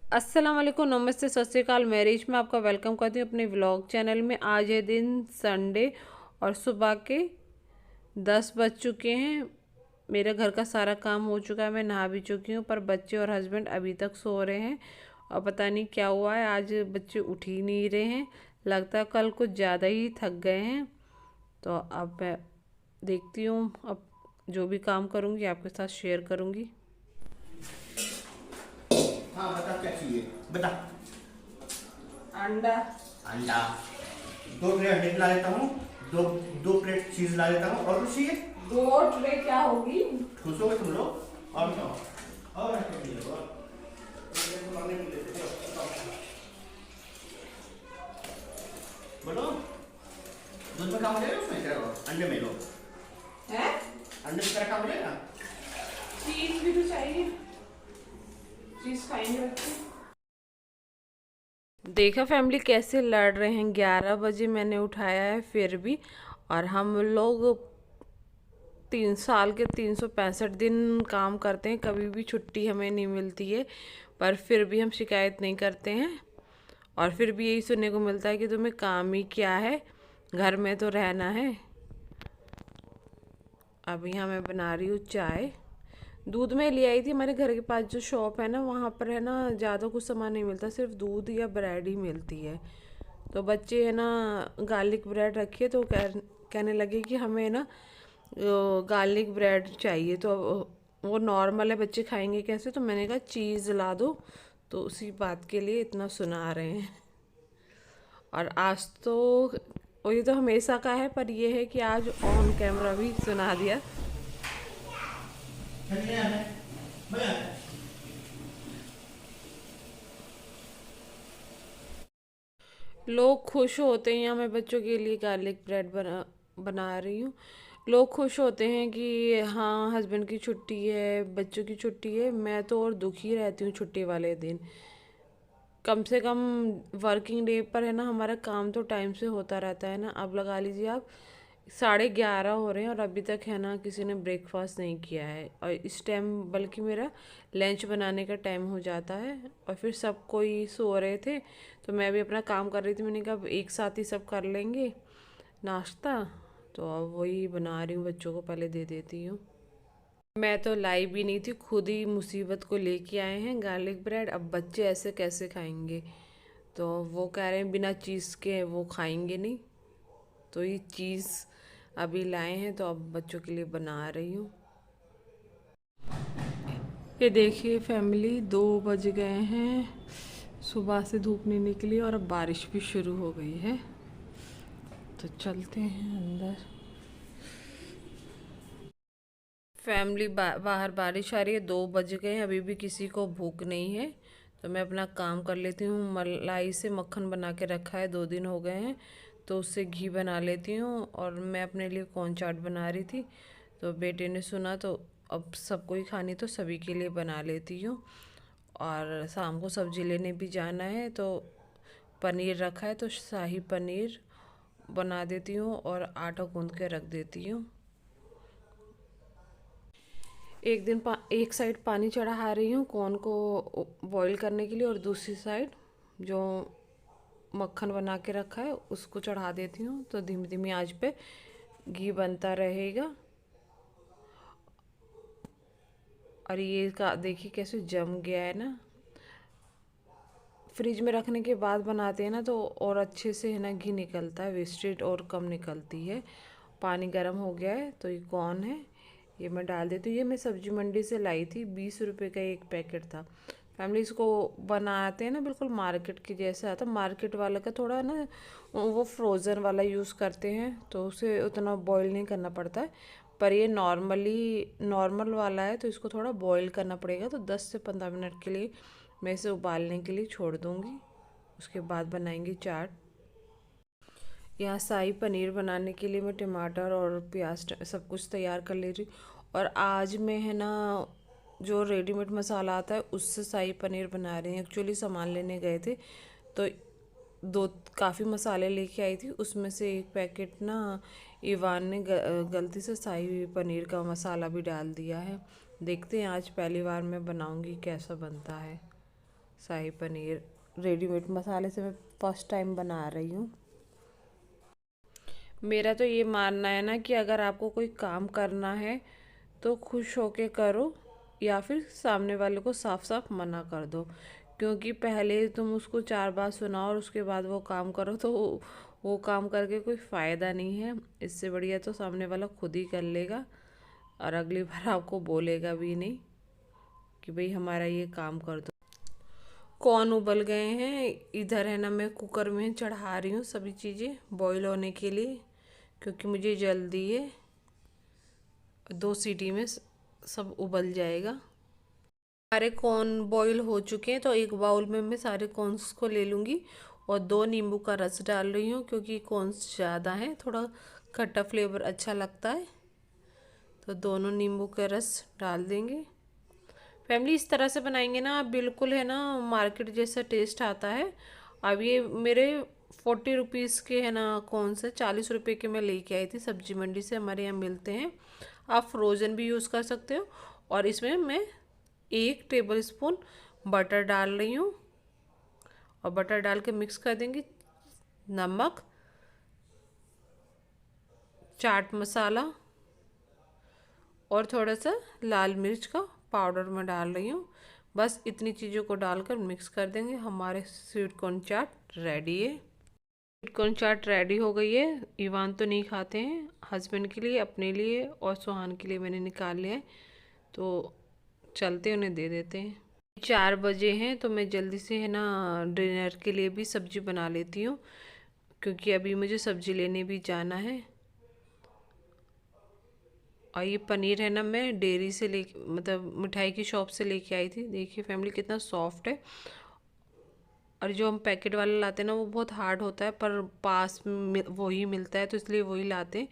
अस्सलाम वालेकुम, नमस्ते, सत श्री अकाल। मैरिज में आपका वेलकम करती हूँ अपने व्लॉग चैनल में। आज है दिन संडे और सुबह के 10 बज चुके हैं। मेरे घर का सारा काम हो चुका है, मैं नहा भी चुकी हूँ, पर बच्चे और हस्बैंड अभी तक सो रहे हैं और पता नहीं क्या हुआ है, आज बच्चे उठ ही नहीं रहे हैं। लगता है कल कुछ ज़्यादा ही थक गए हैं। तो अब मैं देखती हूँ, अब जो भी काम करूँगी आपके साथ शेयर करूँगी। हाँ बता क्या चाहिए बता। अंडा। अंडा 2 प्लेट अंडे ला लेता हूँ। दो 2 प्लेट चीज ला लेता हूँ। और कुछ चाहिए? दो ट्रे क्या होगी? खुश हो गए तुम लोग? और क्या और क्या चाहिए? और ये तो मांगने के लिए थे। बोलो दूध में काम हो जाएगा, उसमें क्या होगा? अंडे में लो। है? अंडे में क्या काम हो जाएगा? चीज भी तो चाहिए, चीज खाएंगे बच्चे। देखा फैमिली कैसे लड़ रहे हैं। 11 बजे मैंने उठाया है फिर भी, और हम लोग 3 साल के 365 दिन काम करते हैं, कभी भी छुट्टी हमें नहीं मिलती है, पर फिर भी हम शिकायत नहीं करते हैं। और फिर भी यही सुनने को मिलता है कि तुम्हें काम ही क्या है, घर में तो रहना है। अब यहाँ मैं बना रही हूँ चाय। दूध में ले आई थी, हमारे घर के पास जो शॉप है ना, वहाँ पर है ना ज़्यादा कुछ सामान नहीं मिलता, सिर्फ दूध या ब्रेड ही मिलती है। तो बच्चे है ना गार्लिक ब्रेड रखी है, तो कहने लगे कि हमें ना गार्लिक ब्रेड चाहिए। तो वो नॉर्मल है, बच्चे खाएंगे कैसे, तो मैंने कहा चीज़ ला दो। तो उसी बात के लिए इतना सुना रहे हैं। और आज तो वो ये तो हमेशा का है, पर ये है कि आज ऑन कैमरा भी सुना दिया। चलिए है भैया। लोग खुश होते हैं, यहाँ मैं बच्चों के लिए गार्लिक ब्रेड बना रही हूँ। लोग खुश होते हैं कि हाँ हस्बैंड की छुट्टी है, बच्चों की छुट्टी है। मैं तो और दुखी रहती हूँ छुट्टी वाले दिन। कम से कम वर्किंग डे पर है ना हमारा काम तो टाइम से होता रहता है ना। अब लगा लीजिए आप 11:30 हो रहे हैं और अभी तक है ना किसी ने ब्रेकफास्ट नहीं किया है, और इस टाइम बल्कि मेरा लंच बनाने का टाइम हो जाता है। और फिर सब कोई सो रहे थे, तो मैं भी अपना काम कर रही थी। मैंने कहा अब एक साथ ही सब कर लेंगे नाश्ता। तो अब वही बना रही हूँ, बच्चों को पहले दे देती हूँ। मैं तो लाई भी नहीं थी, खुद ही मुसीबत को लेके आए हैं गार्लिक ब्रेड। अब बच्चे ऐसे कैसे खाएंगे, तो वो कह रहे हैं बिना चीज़ के वो खाएंगे नहीं। तो ये चीज़ अभी लाए हैं, तो अब बच्चों के लिए बना रही हूँ। ये देखिए फैमिली, 2 बज गए हैं, सुबह से धूप नहीं निकली और अब बारिश भी शुरू हो गई है। तो चलते हैं अंदर। फैमिली बाहर बारिश आ रही है, 2 बज गए हैं, अभी भी किसी को भूख नहीं है। तो मैं अपना काम कर लेती हूँ। मलाई से मक्खन बना के रखा है, 2 दिन हो गए हैं, तो उससे घी बना लेती हूँ। और मैं अपने लिए कॉर्न चाट बना रही थी, तो बेटे ने सुना, तो अब सबको ही खानी, तो सभी के लिए बना लेती हूँ। और शाम को सब्जी लेने भी जाना है, तो पनीर रखा है, तो शाही पनीर बना देती हूँ और आटा गूंद के रख देती हूँ। एक साइड पानी चढ़ा रही हूँ कॉर्न को बॉईल करने के लिए, और दूसरी साइड जो मक्खन बना के रखा है उसको चढ़ा देती हूँ। तो धीमी धीमी आंच पे घी बनता रहेगा। और ये का देखिए कैसे जम गया है ना। फ्रिज में रखने के बाद बनाते हैं ना, तो और अच्छे से है ना घी निकलता है, वेस्टेज और कम निकलती है। पानी गर्म हो गया है, तो ये कौन है, ये मैं डाल देती हूँ। ये मैं सब्जी मंडी से लाई थी, 20 रुपए का एक पैकेट था। फैमिली इसको बनाते हैं ना बिल्कुल मार्केट के जैसा आता। मार्केट वाला का थोड़ा ना वो फ्रोज़न वाला यूज़ करते हैं, तो उसे उतना बॉईल नहीं करना पड़ता है। पर ये नॉर्मल वाला है, तो इसको थोड़ा बॉईल करना पड़ेगा। तो 10 से 15 मिनट के लिए मैं इसे उबालने के लिए छोड़ दूँगी, उसके बाद बनाएंगे चाट। यहाँ शाही पनीर बनाने के लिए मैं टमाटर और प्याज सब कुछ तैयार कर ले रही हूँ। और आज मैं है ना जो रेडीमेड मसाला आता है उससे शाही पनीर बना रही हूँ। एक्चुअली सामान लेने गए थे, तो दो काफ़ी मसाले लेके आई थी, उसमें से एक पैकेट ना इवान ने गलती से शाही पनीर का मसाला भी डाल दिया है। देखते हैं आज पहली बार मैं बनाऊंगी कैसा बनता है। शाही पनीर रेडीमेड मसाले से मैं फर्स्ट टाइम बना रही हूँ। मेरा तो ये मानना है ना कि अगर आपको कोई काम करना है तो खुश होके करो, या फिर सामने वाले को साफ साफ मना कर दो। क्योंकि पहले तुम उसको 4 बार सुनाओ और उसके बाद वो काम करो तो वो काम करके कोई फ़ायदा नहीं है। इससे बढ़िया तो सामने वाला खुद ही कर लेगा और अगली बार आपको बोलेगा भी नहीं कि भाई हमारा ये काम कर दो। कौन उबल गए हैं, इधर है ना मैं कुकर में चढ़ा रही हूँ सभी चीज़ें बॉईल होने के लिए, क्योंकि मुझे जल्दी है। 2 सीटी में सब उबल जाएगा। सारे कॉर्न बॉईल हो चुके हैं, तो एक बाउल में मैं सारे कॉर्न्स को ले लूँगी और 2 नींबू का रस डाल रही हूँ, क्योंकि कॉर्न्स ज़्यादा हैं, थोड़ा खट्टा फ्लेवर अच्छा लगता है, तो दोनों नींबू का रस डाल देंगे। फैमिली इस तरह से बनाएंगे ना आप, बिल्कुल है ना मार्केट जैसा टेस्ट आता है। अब ये मेरे 40 रुपीज़ के है ना कौन से 40 रुपये के मैं लेके आई थी सब्जी मंडी से, हमारे यहाँ मिलते हैं। आप फ्रोज़न भी यूज़ कर सकते हो। और इसमें मैं 1 टेबल स्पून बटर डाल रही हूँ और बटर डाल के मिक्स कर देंगे। नमक, चाट मसाला और थोड़ा सा लाल मिर्च का पाउडर मैं डाल रही हूँ। बस इतनी चीज़ों को डालकर मिक्स कर देंगे। हमारे स्वीट कॉर्न चाट रेडी है। स्वीट कॉर्न चाट रेडी हो गई है। इवान तो नहीं खाते हैं, हस्बैंड के लिए, अपने लिए और सुहान के लिए मैंने निकाल लिया है, तो चलते उन्हें दे देते हैं। 4 बजे हैं, तो मैं जल्दी से है ना डिनर के लिए भी सब्जी बना लेती हूँ, क्योंकि अभी मुझे सब्जी लेने भी जाना है। और ये पनीर है ना मैं डेयरी से ले मतलब मिठाई की शॉप से लेके आई थी। देखिए फैमिली कितना सॉफ्ट है। और जो हम पैकेट वाला लाते हैं ना वो बहुत हार्ड होता है, पर पास में वही मिलता है तो इसलिए वही लाते हैं।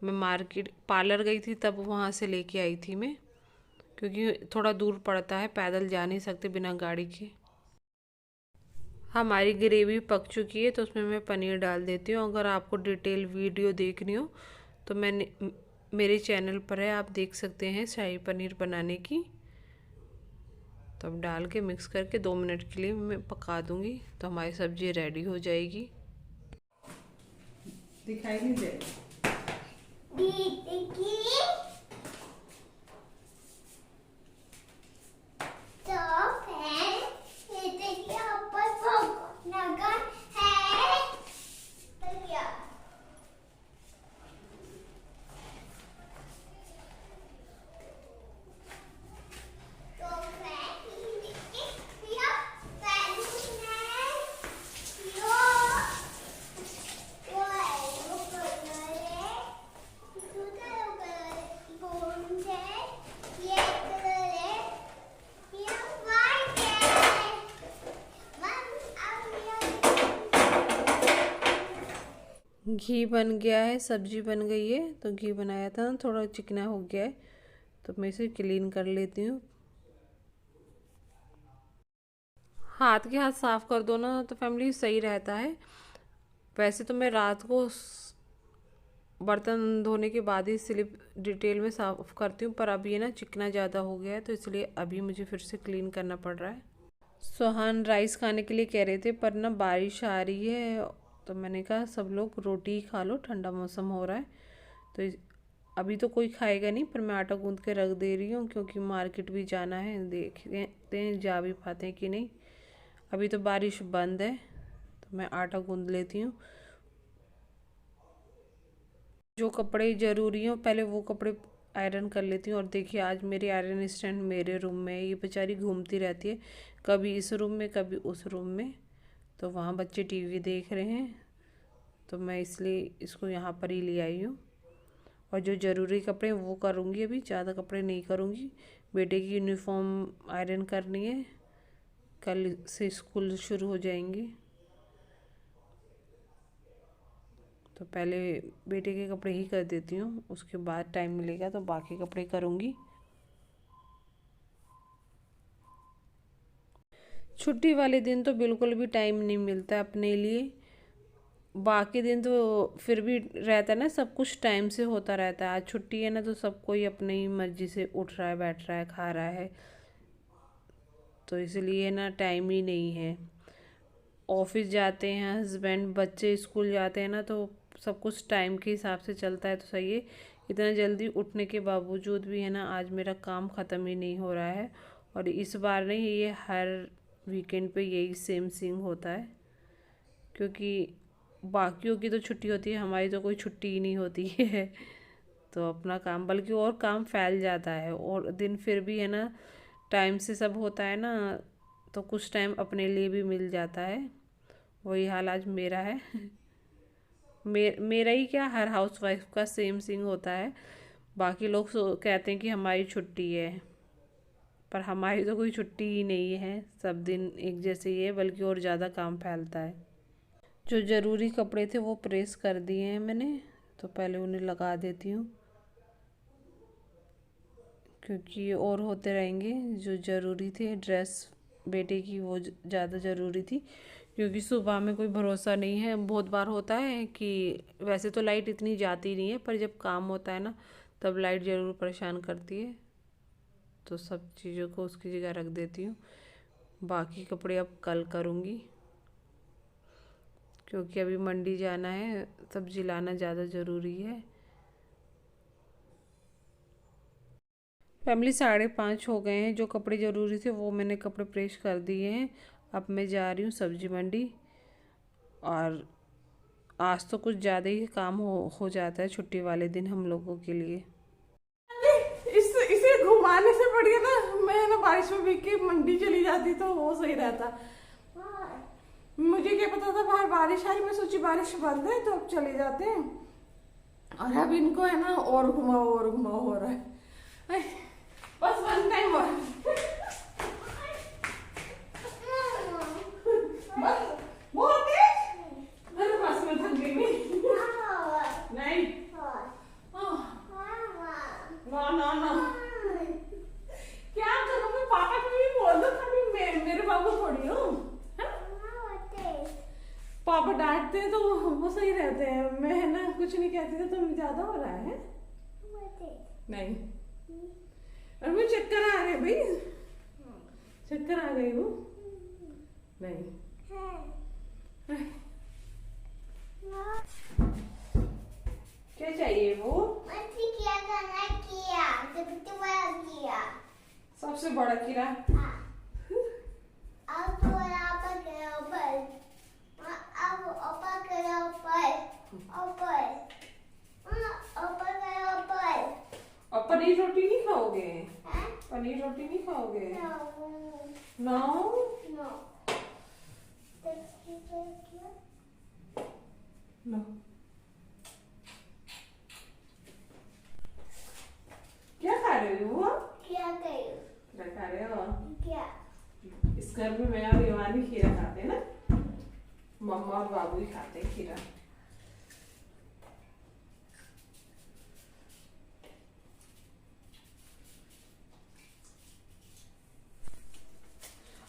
मैं मार्केट पार्लर गई थी तब वहाँ से लेके आई थी मैं, क्योंकि थोड़ा दूर पड़ता है, पैदल जा नहीं सकते बिना गाड़ी के। हमारी ग्रेवी पक चुकी है, तो उसमें मैं पनीर डाल देती हूँ। अगर आपको डिटेल वीडियो देखनी हो तो मैंने मेरे चैनल पर है, आप देख सकते हैं शाही पनीर बनाने की। तो अब डाल के मिक्स करके 2 मिनट के लिए मैं पका दूंगी, तो हमारी सब्जी रेडी हो जाएगी। दिखाई नहीं दे घी बन गया है, सब्जी बन गई है। तो घी बनाया था ना, थोड़ा चिकना हो गया है, तो मैं इसे क्लीन कर लेती हूँ। हाथ के हाथ साफ़ कर दो ना तो फैमिली सही रहता है। वैसे तो मैं रात को बर्तन धोने के बाद ही स्लिप डिटेल में साफ़ करती हूँ, पर अभी ये ना चिकना ज़्यादा हो गया है, तो इसलिए अभी मुझे फिर से क्लीन करना पड़ रहा है। सुहान राइस खाने के लिए कह रहे थे, पर ना बारिश आ रही है, तो मैंने कहा सब लोग रोटी ही खा लो, ठंडा मौसम हो रहा है। तो अभी तो कोई खाएगा नहीं, पर मैं आटा गूंद के रख दे रही हूँ, क्योंकि मार्केट भी जाना है, देखते हैं जा भी पाते हैं कि नहीं। अभी तो बारिश बंद है, तो मैं आटा गूंद लेती हूँ। जो कपड़े ज़रूरी हों पहले वो कपड़े आयरन कर लेती हूँ। और देखिए आज मेरी आयरन स्टैंड मेरे रूम में है, ये बेचारी घूमती रहती है, कभी इस रूम में कभी उस रूम में। तो वहाँ बच्चे टीवी देख रहे हैं, तो मैं इसलिए इसको यहाँ पर ही ले आई हूँ। और जो ज़रूरी कपड़े हैं वो करूँगी, अभी ज़्यादा कपड़े नहीं करूँगी। बेटे की यूनिफॉर्म आयरन करनी है, कल से स्कूल शुरू हो जाएंगे, तो पहले बेटे के कपड़े ही कर देती हूँ, उसके बाद टाइम मिलेगा तो बाकी कपड़े करूँगी। छुट्टी वाले दिन तो बिल्कुल भी टाइम नहीं मिलता अपने लिए। बाकी दिन तो फिर भी रहता है ना, सब कुछ टाइम से होता रहता है। आज छुट्टी है ना, तो सब कोई अपनी मर्जी से उठ रहा है, बैठ रहा है, खा रहा है। तो इसलिए ना टाइम ही नहीं है। ऑफिस जाते हैं हस्बैंड, बच्चे स्कूल जाते हैं ना, तो सब कुछ टाइम के हिसाब से चलता है तो सही है। इतना जल्दी उठने के बावजूद भी है ना, आज मेरा काम ख़त्म ही नहीं हो रहा है। और इस बार नहीं, ये हर वीकेंड पे यही सेम सीन होता है, क्योंकि बाकियों की तो छुट्टी होती है, हमारी तो कोई छुट्टी ही नहीं होती है। तो अपना काम, बल्कि और काम फैल जाता है, और दिन फिर भी है ना टाइम से सब होता है ना, तो कुछ टाइम अपने लिए भी मिल जाता है। वही हाल आज मेरा है। मेरा ही क्या, हर हाउसवाइफ का सेम सिंग होता है। बाकी लोग कहते हैं कि हमारी छुट्टी है, पर हमारी तो कोई छुट्टी ही नहीं है। सब दिन एक जैसे ही है, बल्कि और ज़्यादा काम फैलता है। जो ज़रूरी कपड़े थे वो प्रेस कर दिए हैं मैंने, तो पहले उन्हें लगा देती हूँ, क्योंकि और होते रहेंगे। जो ज़रूरी थे, ड्रेस बेटे की वो ज़्यादा ज़रूरी थी, क्योंकि सुबह में कोई भरोसा नहीं है। बहुत बार होता है कि वैसे तो लाइट इतनी जाती नहीं है, पर जब काम होता है ना, तब लाइट ज़रूर परेशान करती है। तो सब चीज़ों को उसकी जगह रख देती हूँ। बाकी कपड़े अब कल करूँगी, क्योंकि अभी मंडी जाना है, सब्जी लाना ज़्यादा ज़रूरी है। फैमिली 5:30 हो गए हैं। जो कपड़े ज़रूरी थे वो मैंने कपड़े प्रेस कर दिए हैं। अब मैं जा रही हूँ सब्जी मंडी। और आज तो कुछ ज़्यादा ही काम हो जाता है छुट्टी वाले दिन हम लोगों के लिए। इसे घुमाने से बढ़िया ना मैं ना बारिश में भीग के मंडी चली जाती तो वो सही रहता। मुझे क्या पता था बाहर बारिश आ रही, मैं सोची बारिश बंद है तो अब चले जाते हैं। और अब इनको है ना और घुमाओ हो रहा है। बस वन टाइम और बस बहुत तेज। अरे बस मैं थक गई। नहीं ना क्या करूँ मैं, पापा को भी बोल दो, कभी मेरे बाबू थोड़ी हूँ। पापा डांटते हैं तो वो सही रहते हैं, मैं है ना कुछ नहीं कहती तो तुम ज्यादा हो रहा है। नहीं, और मुझे चक्कर आ रहे भाई, चक्कर आ गई हूँ। नहीं क्या चाहिए वो, किया सबसे बड़ा कीड़ा। और पनीर रोटी नहीं खाओगे? पनीर रोटी नहीं खाओगे? No no. क्या खा रहे हो? क्या खा रहे हो? इस घर में मैं और ईवान ही खीरा खाते हैं ना, मम्मा और बाबू ही खाते हैं खीरा।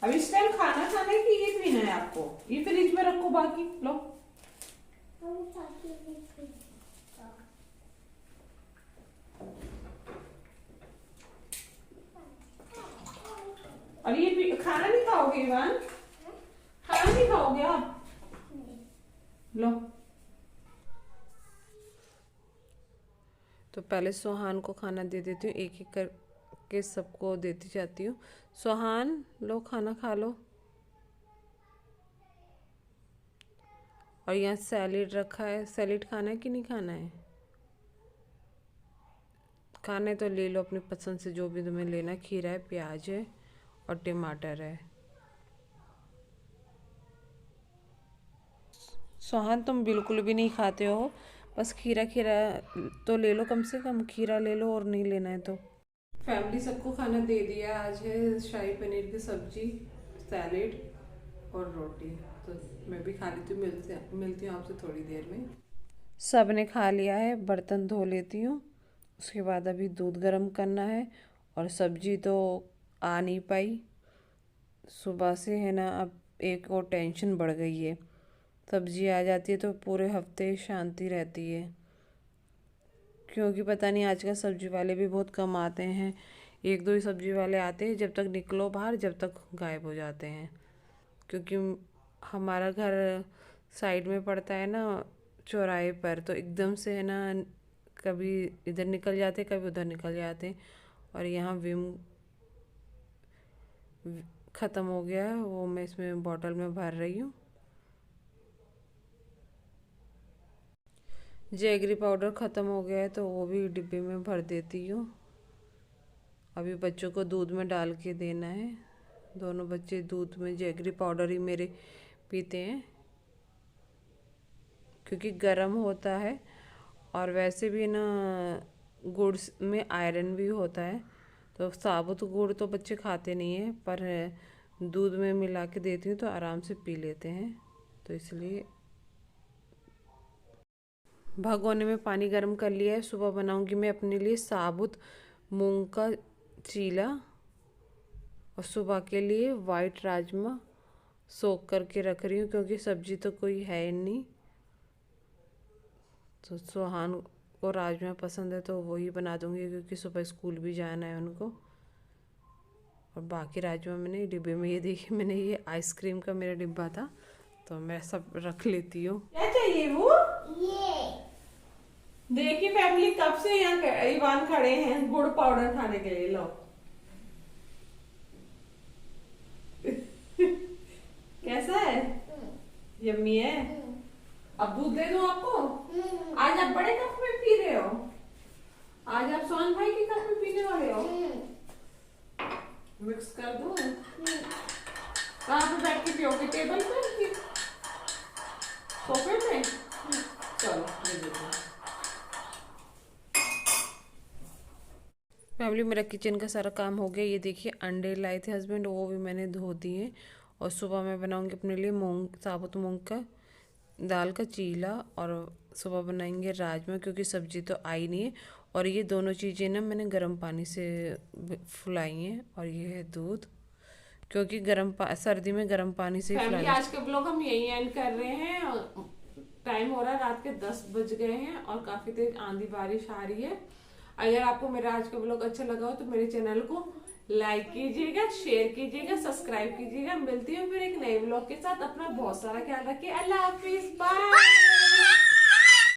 अब इस टाइम खाना खाना है कि ये पीना है आपको? ये फ्रिज में रखो, बाकी लो। और ये खाना नहीं खाओगे ईवान? खाना नहीं खाओगे आप? लो। तो पहले सुहान को खाना दे देती हूँ, एक एक करके सबको देती जाती हूँ। सुहान लो, खाना खा लो। और यहाँ सैलेड रखा है, सैलेड खाना है कि नहीं खाना है? खाना है तो ले लो अपनी पसंद से, जो भी तुम्हें लेना। खीरा है, प्याज है और टमाटर है। सुहान तुम बिल्कुल भी नहीं खाते हो, बस खीरा तो ले लो, कम से कम खीरा ले लो, और नहीं लेना है तो। फैमिली सबको खाना दे दिया। आज है शाही पनीर की सब्जी, सैलेड और रोटी। तो मैं भी खा लेती हूँ, मिलती हूँ आपसे थोड़ी देर में। सब ने खा लिया है, बर्तन धो लेती हूँ, उसके बाद अभी दूध गर्म करना है। और सब्जी तो आ नहीं पाई सुबह से, है ना। अब एक और टेंशन बढ़ गई है, सब्जी आ जाती है तो पूरे हफ्ते शांति रहती है, क्योंकि पता नहीं आजकल सब्जी वाले भी बहुत कम आते हैं। एक दो ही सब्जी वाले आते हैं, जब तक निकलो बाहर जब तक गायब हो जाते हैं। क्योंकि हमारा घर साइड में पड़ता है ना चौराहे पर, तो एकदम से है ना कभी इधर निकल जाते कभी उधर निकल जाते। और यहाँ विम ख़त्म हो गया है, वो मैं इसमें बॉटल में भर रही हूँ। जैगरी पाउडर ख़त्म हो गया है तो वो भी डिब्बे में भर देती हूँ। अभी बच्चों को दूध में डाल के देना है। दोनों बच्चे दूध में जैगरी पाउडर ही मेरे पीते हैं, क्योंकि गर्म होता है और वैसे भी ना गुड़ में आयरन भी होता है। तो साबुत गुड़ तो बच्चे खाते नहीं हैं, पर दूध में मिला के देती हूँ तो आराम से पी लेते हैं। तो इसलिए भगोने में पानी गर्म कर लिया है। सुबह बनाऊंगी मैं अपने लिए साबुत मूंग का चीला, और सुबह के लिए वाइट राजमा सोख करके रख रही हूँ, क्योंकि सब्जी तो कोई है नहीं। तो सुहान को राजमा पसंद है तो वही बना दूंगी, क्योंकि सुबह स्कूल भी जाना है उनको। और बाकी राजमा मैंने डिब्बे में, ये देखिए मैंने ये आइसक्रीम का मेरा डिब्बा था तो मैं सब रख लेती हूँ। क्या चाहिए वो? ये देखिए फैमिली कब से यहाँ इवान खड़े हैं गुड़ पाउडर खाने के लिए। लो कैसा है? यम्मी है। अब दूध दे दूं आपको? आज आप बड़े कप में पी रहे हो? आज आप सोहन भाई के कप में पीने वाले हो? मिक्स कर दूं? कहाँ पे बैठ के पियोगे? टेबल पे? सोफे पे? चलो दे देते हैं। फैमिली मेरा किचन का सारा काम हो गया। ये देखिए अंडे लाए थे हस्बैंड, वो भी मैंने धो दिए। और सुबह मैं बनाऊंगी अपने लिए साबुत मूंग का दाल का चीला, और सुबह बनाएंगे राजमा, क्योंकि सब्जी तो आई नहीं है। और ये दोनों चीज़ें ना मैंने गर्म पानी से फुलाई हैं। और ये है दूध, क्योंकि सर्दी में गर्म पानी से फैमिली फुलाना। आज का ब्लॉग हम यही एंड कर रहे हैं। टाइम हो रहा है रात के 10 बज गए हैं और काफी तेज आंधी बारिश आ रही है। अगर आपको मेरा आज का ब्लॉग अच्छा लगा हो तो मेरे चैनल को लाइक कीजिएगा, शेयर कीजिएगा, सब्सक्राइब कीजिएगा। मिलती हूँ फिर एक नए ब्लॉग के साथ। अपना बहुत सारा ख्याल रखिए। अल्लाह हाफिज, बाय।